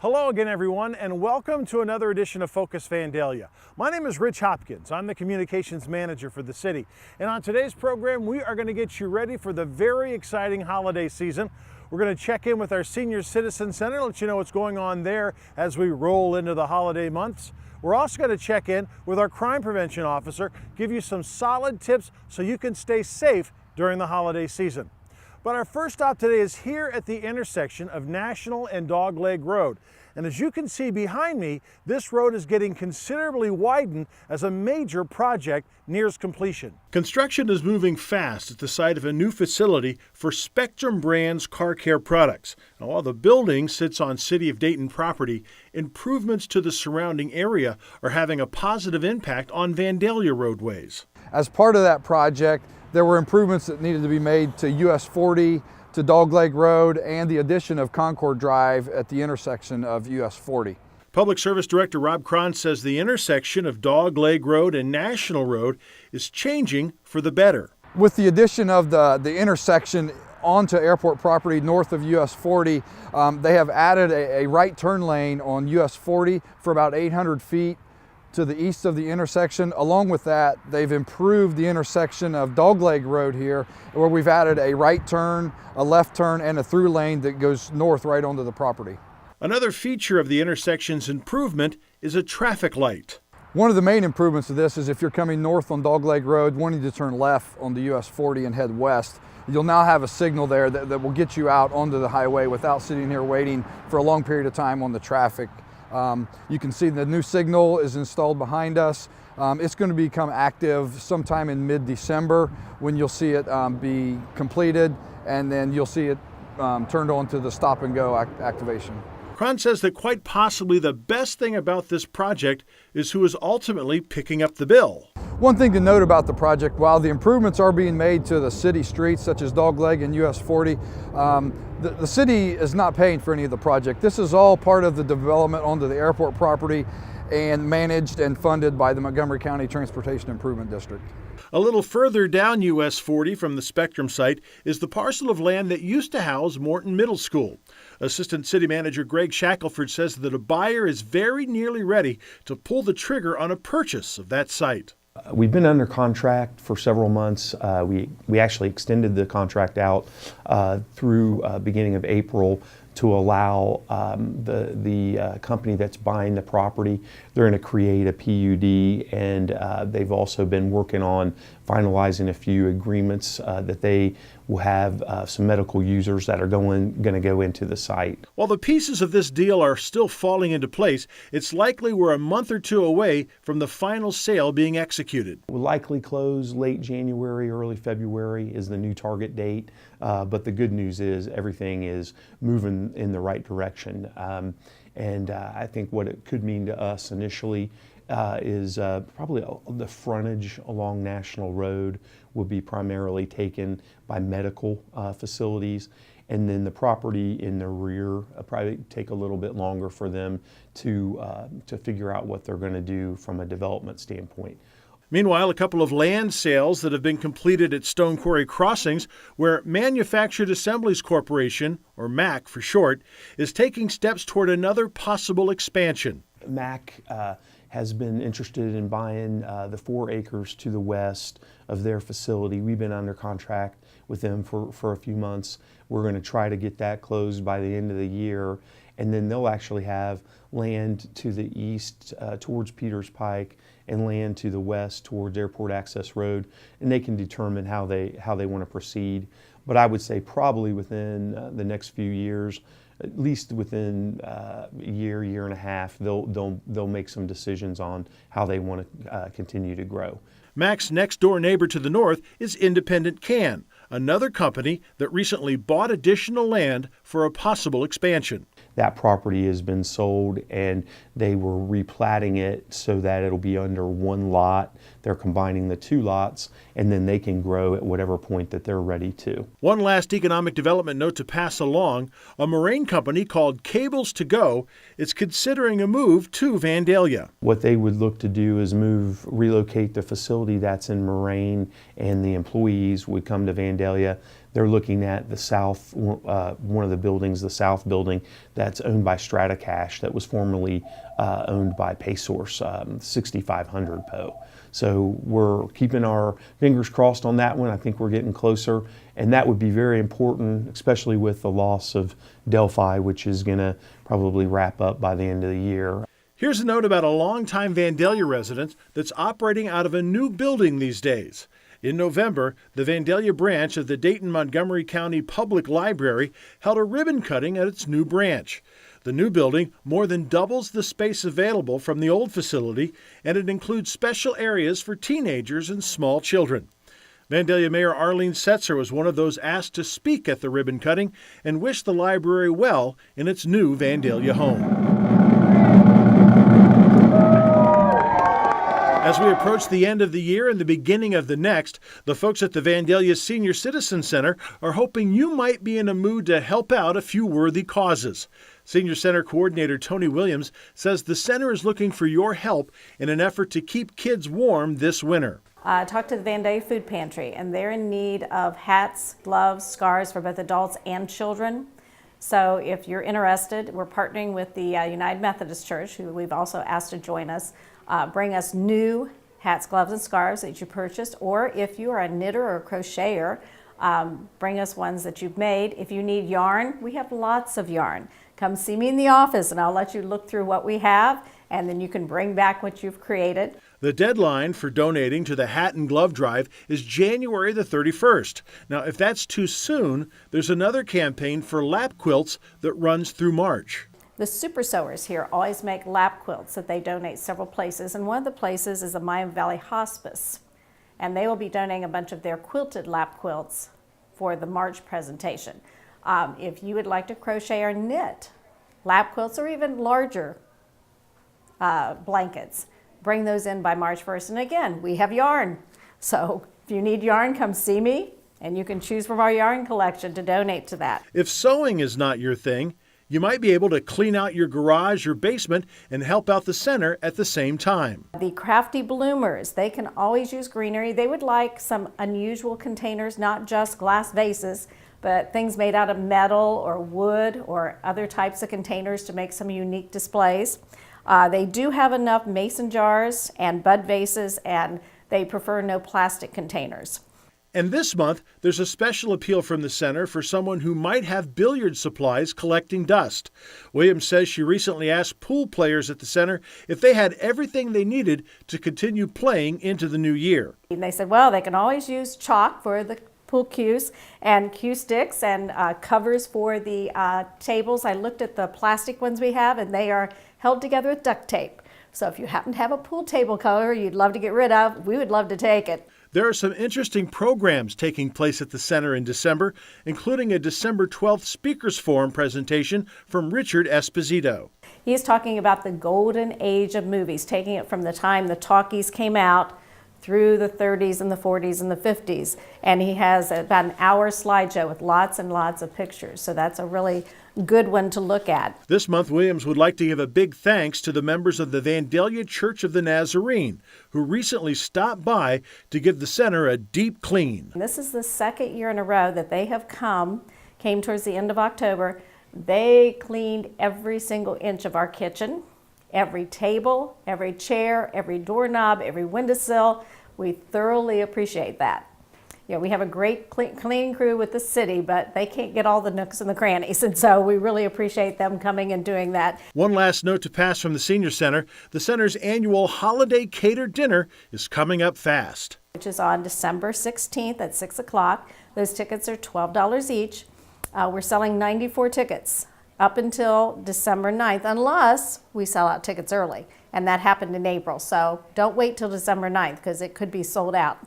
Hello again, everyone, and welcome to another edition of Focus Vandalia. My name is Rich Hopkins. I'm the communications manager for the city. And on today's program, we are going to get you ready for the very exciting holiday season. We're going to check in with our Senior Citizen Center, let you know what's going on there as we roll into the holiday months. We're also going to check in with our crime prevention officer, give you some solid tips so you can stay safe during the holiday season. But our first stop today is here at the intersection of National and Dogleg Road. And as you can see behind me, this road is getting considerably widened as a major project nears completion. Construction is moving fast at the site of a new facility for Spectrum Brands car care products. Now, while the building sits on City of Dayton property, improvements to the surrounding area are having a positive impact on Vandalia roadways. As part of that project, there were improvements that needed to be made to US 40, to Dogleg Road, and the addition of Concord Drive at the intersection of US 40. Public Service Director Rob Cron says the intersection of Dogleg Road and National Road is changing for the better. With the addition of the intersection onto airport property north of US 40, they have added a right turn lane on US 40 for about 800 feet to the east of the intersection. Along with that, they've improved the intersection of Dogleg Road here, where we've added a right turn, a left turn, and a through lane that goes north right onto the property. Another feature of the intersection's improvement is a traffic light. One of the main improvements of this is if you're coming north on Dogleg Road, wanting to turn left onto US 40 and head west, you'll now have a signal there that will get you out onto the highway without sitting here waiting for a long period of time on the traffic. You can see the new signal is installed behind us. It's going to become active sometime in mid-December when you'll see it be completed, and then you'll see it turned on to the stop and go activation. Cron says that quite possibly the best thing about this project is who is ultimately picking up the bill. One thing to note about the project, while the improvements are being made to the city streets such as Dogleg and US 40, the city is not paying for any of the project. This is all part of the development onto the airport property and managed and funded by the Montgomery County Transportation Improvement District. A little further down US 40 from the Spectrum site is the parcel of land that used to house Morton Middle School. Assistant City Manager Greg Shackelford says that a buyer is very nearly ready to pull the trigger on a purchase of that site. We've been under contract for several months. We actually extended the contract out through beginning of April to allow the company that's buying the property. They're going to create a PUD, and they've also been working on finalizing a few agreements that they will have some medical users that are going to go into the site. While the pieces of this deal are still falling into place, it's likely we're a month or two away from the final sale being executed. We'll likely close late January, early February is the new target date, but the good news is everything is moving in the right direction. And I think what it could mean to us initially is probably the frontage along National Road will be primarily taken by medical facilities, and then the property in the rear probably take a little bit longer for them to figure out what they're going to do from a development standpoint. Meanwhile, a couple of land sales that have been completed at Stone Quarry Crossings, where Manufactured Assemblies Corporation, or MAC for short, is taking steps toward another possible expansion. MAC has been interested in buying the 4 acres to the west of their facility. We've been under contract with them for a few months. We're going to try to get that closed by the end of the year, and then they'll actually have land to the east towards Peters Pike and land to the west towards Airport Access Road, and they can determine how they want to proceed. But I would say probably within the next few years, at least within a year and a half, they'll make some decisions on how they want to continue to grow. MAC's next-door neighbor to the north is Independent Can, another company that recently bought additional land for a possible expansion. That property has been sold, and they were replatting it so that it'll be under one lot. They're combining the 2 lots, and then they can grow at whatever point that they're ready to. One last economic development note to pass along. A Moraine company called Cables to Go is considering a move to Vandalia. What they would look to do is relocate the facility that's in Moraine, and the employees would come to Vandalia. They're looking at the south, one of the buildings, the south building that's owned by Strata Cash that was formerly owned by PaySource, 6500 PO. So we're keeping our fingers crossed on that one. I think we're getting closer, and that would be very important, especially with the loss of Delphi, which is going to probably wrap up by the end of the year. Here's a note about a longtime Vandalia resident that's operating out of a new building these days. In November, the Vandalia branch of the Dayton-Montgomery County Public Library held a ribbon cutting at its new branch. The new building more than doubles the space available from the old facility, and it includes special areas for teenagers and small children. Vandalia Mayor Arlene Setzer was one of those asked to speak at the ribbon cutting and wished the library well in its new Vandalia home. As we approach the end of the year and the beginning of the next, the folks at the Vandalia Senior Citizen Center are hoping you might be in a mood to help out a few worthy causes. Senior Center Coordinator Tony Williams says the center is looking for your help in an effort to keep kids warm this winter. I talked to the Vandalia Food Pantry, and they're in need of hats, gloves, scarves for both adults and children. So if you're interested, we're partnering with the United Methodist Church, who we've also asked to join us. Bring us new hats, gloves, and scarves that you purchased, or if you are a knitter or a crocheter, bring us ones that you've made. If you need yarn, we have lots of yarn. Come see me in the office and I'll let you look through what we have, and then you can bring back what you've created. The deadline for donating to the Hat and Glove Drive is January the 31st. Now, if that's too soon, there's another campaign for lap quilts that runs through March. The super sewers here always make lap quilts that they donate several places, and one of the places is the Miami Valley Hospice, and they will be donating a bunch of their quilted lap quilts for the March presentation. If you would like to crochet or knit lap quilts or even larger blankets, bring those in by March 1st. And again, we have yarn, so if you need yarn, come see me, and you can choose from our yarn collection to donate to that. If sewing is not your thing, you might be able to clean out your garage or basement and help out the center at the same time. The crafty bloomers, they can always use greenery. They would like some unusual containers, not just glass vases, but things made out of metal or wood or other types of containers to make some unique displays. They do have enough mason jars and bud vases, and they prefer no plastic containers. And this month, there's a special appeal from the center for someone who might have billiard supplies collecting dust. Williams says she recently asked pool players at the center if they had everything they needed to continue playing into the new year. And they said, well, they can always use chalk for the pool cues and cue sticks and covers for the tables. I looked at the plastic ones we have, and they are held together with duct tape. So if you happen to have a pool table cover you'd love to get rid of, we would love to take it. There are some interesting programs taking place at the center in December, including a December 12th Speakers Forum presentation from Richard Esposito. He's talking about the golden age of movies, taking it from the time the talkies came out through the 30s and the 40s and the 50s. And he has about an hour slideshow with lots and lots of pictures. So that's a really good one to look at. This month, Williams would like to give a big thanks to the members of the Vandalia Church of the Nazarene, who recently stopped by to give the center a deep clean. This is the second year in a row that they have came towards the end of October. They cleaned every single inch of our kitchen, every table, every chair, every doorknob, every windowsill. We thoroughly appreciate that. You know, we have a great cleaning crew with the city, but they can't get all the nooks and the crannies, and so we really appreciate them coming and doing that. One last note to pass from the Senior Center: the center's annual holiday catered dinner is coming up fast, which is on December 16th at 6 o'clock. Those tickets are $12 each. We're selling 94 tickets up until December 9th, unless we sell out tickets early, and that happened in April. So don't wait till December 9th because it could be sold out.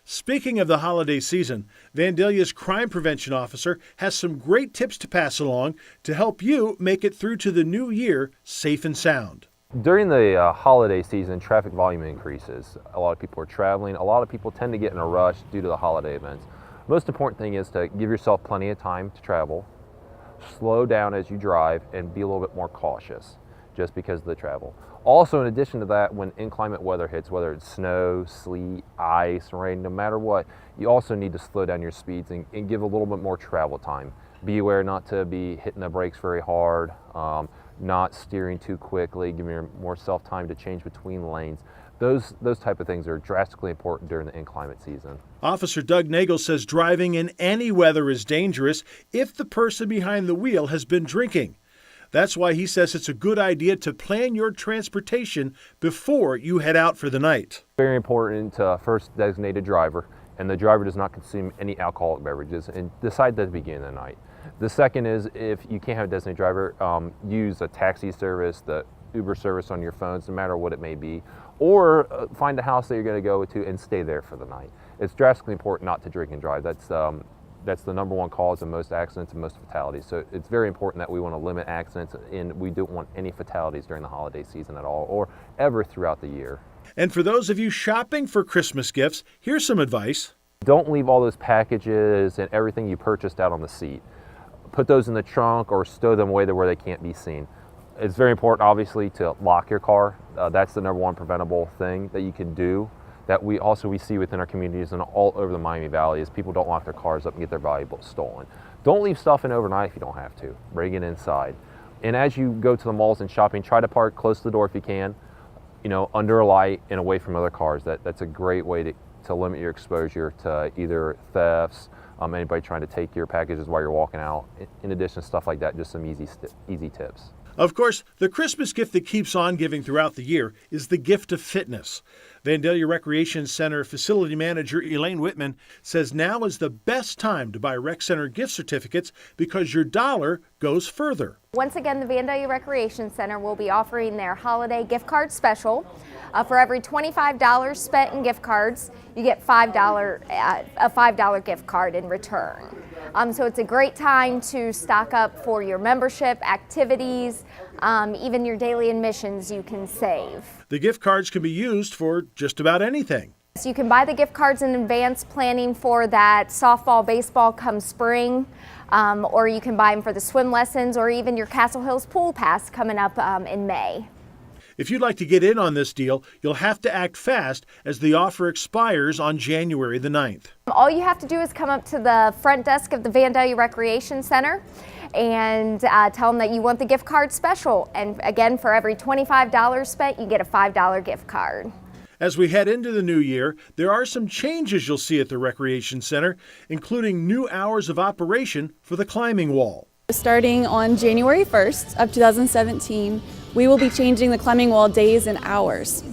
Speaking of the holiday season, Vandalia's crime prevention officer has some great tips to pass along to help you make it through to the new year safe and sound. During the holiday season, traffic volume increases. A lot of people are traveling. A lot of people tend to get in a rush due to the holiday events. Most important thing is to give yourself plenty of time to travel, slow down as you drive, and be a little bit more cautious. just because of the travel. Also, in addition to that, when inclement weather hits, whether it's snow, sleet, ice, rain, no matter what, you also need to slow down your speeds and give a little bit more travel time. Be aware not to be hitting the brakes very hard, not steering too quickly, giving you more self-time to change between lanes. Those type of things are drastically important during the inclement season. Officer Doug Nagel says driving in any weather is dangerous if the person behind the wheel has been drinking. That's why he says it's a good idea to plan your transportation before you head out for the night. Very important to first designate a driver, and the driver does not consume any alcoholic beverages, and decide that at the beginning of the night. The second is, if you can't have a designated driver, use a taxi service, the Uber service on your phones, no matter what it may be, or find a house that you're going to go to and stay there for the night. It's drastically important not to drink and drive. That's the number one cause of most accidents and most fatalities. So it's very important that we want to limit accidents, and we don't want any fatalities during the holiday season at all, or ever throughout the year. And for those of you shopping for Christmas gifts, here's some advice. Don't leave all those packages and everything you purchased out on the seat. Put those in the trunk or stow them away to where they can't be seen. It's very important, obviously, to lock your car. That's the number one preventable thing that you can do, that we see within our communities and all over the Miami Valley, is people don't lock their cars up and get their valuables stolen. Don't leave stuff in overnight if you don't have to. Bring it inside. And as you go to the malls and shopping, try to park close to the door if you can, under a light and away from other cars. That's a great way to limit your exposure to either thefts, anybody trying to take your packages while you're walking out. In addition to stuff like that, just some easy tips. Of course, the Christmas gift that keeps on giving throughout the year is the gift of fitness. Vandalia Recreation Center Facility Manager Elaine Whitman says now is the best time to buy Rec Center gift certificates because your dollar goes further. Once again, the Vandalia Recreation Center will be offering their holiday gift card special. For every $25 spent in gift cards, you get a $5 gift card in return. So it's a great time to stock up for your membership, activities, even your daily admissions you can save. The gift cards can be used for just about anything. So you can buy the gift cards in advance, planning for that softball, baseball come spring, or you can buy them for the swim lessons or even your Castle Hills pool pass coming up in May. If you'd like to get in on this deal, you'll have to act fast as the offer expires on January the 9th. All you have to do is come up to the front desk of the Vandalia Recreation Center and tell them that you want the gift card special. And again, for every $25 spent, you get a $5 gift card. As we head into the new year, there are some changes you'll see at the Recreation Center, including new hours of operation for the climbing wall. Starting on January 1st of 2017, we will be changing the climbing wall days and hours.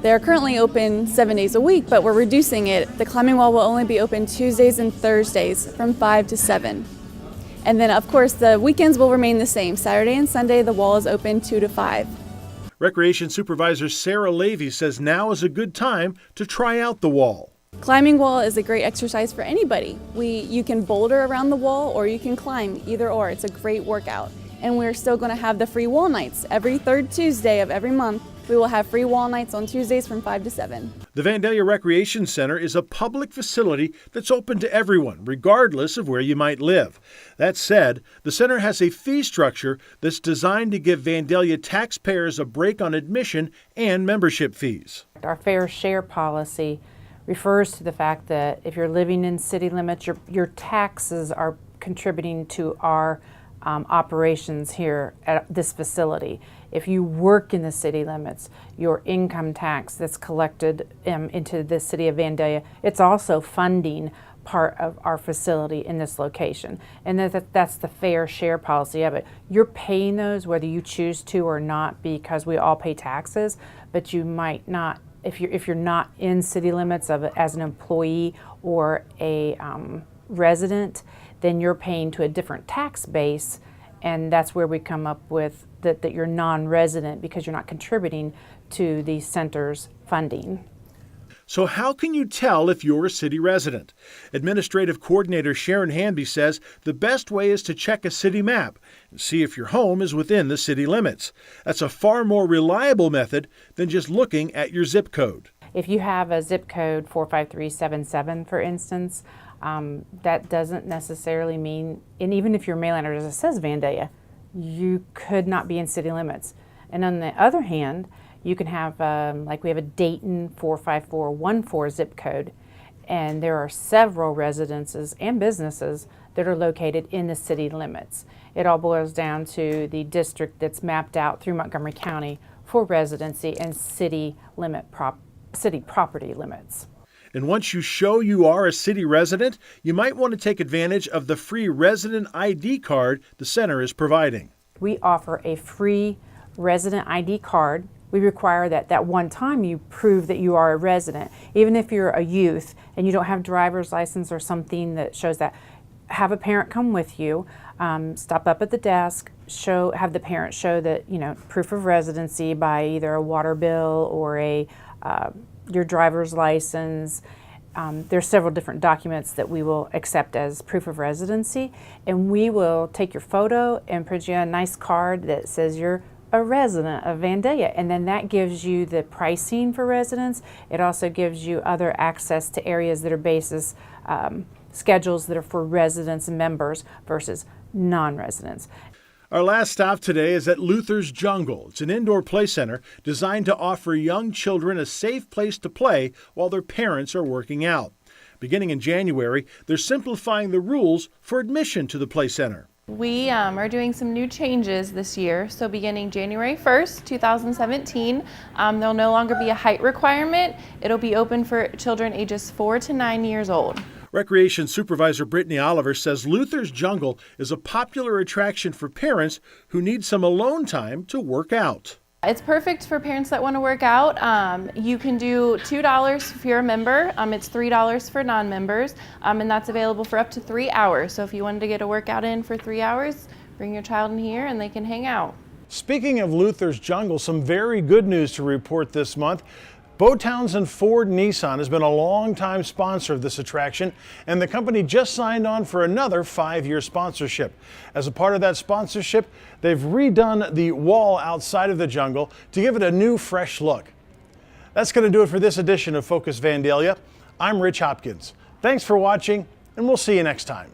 They are currently open 7 days a week, but we're reducing it. The climbing wall will only be open Tuesdays and Thursdays from 5 to 7. And then, of course, the weekends will remain the same. Saturday and Sunday, the wall is open 2 to 5. Recreation Supervisor Sarah Levy says now is a good time to try out the wall. Climbing wall is a great exercise for anybody. You can boulder around the wall or you can climb, either or. It's a great workout. And we're still going to have the free wall nights. Every third Tuesday of every month, we will have free wall nights on Tuesdays from 5 to 7. The Vandalia Recreation Center is a public facility that's open to everyone, regardless of where you might live. That said, the center has a fee structure that's designed to give Vandalia taxpayers a break on admission and membership fees. Our fair share policy refers to the fact that if you're living in city limits, your taxes are contributing to our operations here at this facility. If you work in the city limits, your income tax that's collected into the city of Vandalia, it's also funding part of our facility in this location. And that's the fair share policy of it. You're paying those whether you choose to or not, because we all pay taxes, but you might not, if you're not in city limits as an employee or a resident, then you're paying to a different tax base, and that's where we come up with that you're non-resident because you're not contributing to the center's funding. So how can you tell if you're a city resident? Administrative Coordinator Sharon Hanby says the best way is to check a city map and see if your home is within the city limits. That's a far more reliable method than just looking at your zip code. If you have a zip code 45377, for instance, that doesn't necessarily mean, and even if your mailing address says Vandalia, you could not be in city limits. And on the other hand, you can have, like we have a Dayton 45414 zip code, and there are several residences and businesses that are located in the city limits. It all boils down to the district that's mapped out through Montgomery County for residency and city property limits. And once you show you are a city resident, you might want to take advantage of the free resident ID card the center is providing. We offer a free resident ID card. We require that one time you prove that you are a resident. Even if you're a youth and you don't have driver's license or something that shows that, have a parent come with you, stop up at the desk, have the parent show that, proof of residency by either a water bill or your driver's license. There's several different documents that we will accept as proof of residency, and we will take your photo and print you a nice card that says you're a resident of Vandalia, and then that gives you the pricing for residents. It also gives you other access to areas that are basis schedules that are for residents and members versus non-residents. Our last stop today is at Luther's Jungle. It's an indoor play center designed to offer young children a safe place to play while their parents are working out. Beginning in January, they're simplifying the rules for admission to the play center. We are doing some new changes this year. So beginning January 1st, 2017, there'll no longer be a height requirement. It'll be open for children ages 4 to 9 years old. Recreation Supervisor Brittany Oliver says Luther's Jungle is a popular attraction for parents who need some alone time to work out. It's perfect for parents that want to work out. You can do $2 if you're a member. It's $3 for non-members, and that's available for up to 3 hours. So if you wanted to get a workout in for 3 hours, bring your child in here and they can hang out. Speaking of Luther's Jungle, some very good news to report this month. Bowtownsend Ford Nissan has been a long-time sponsor of this attraction, and the company just signed on for another 5-year sponsorship. As a part of that sponsorship, they've redone the wall outside of the jungle to give it a new, fresh look. That's going to do it for this edition of Focus Vandalia. I'm Rich Hopkins. Thanks for watching, and we'll see you next time.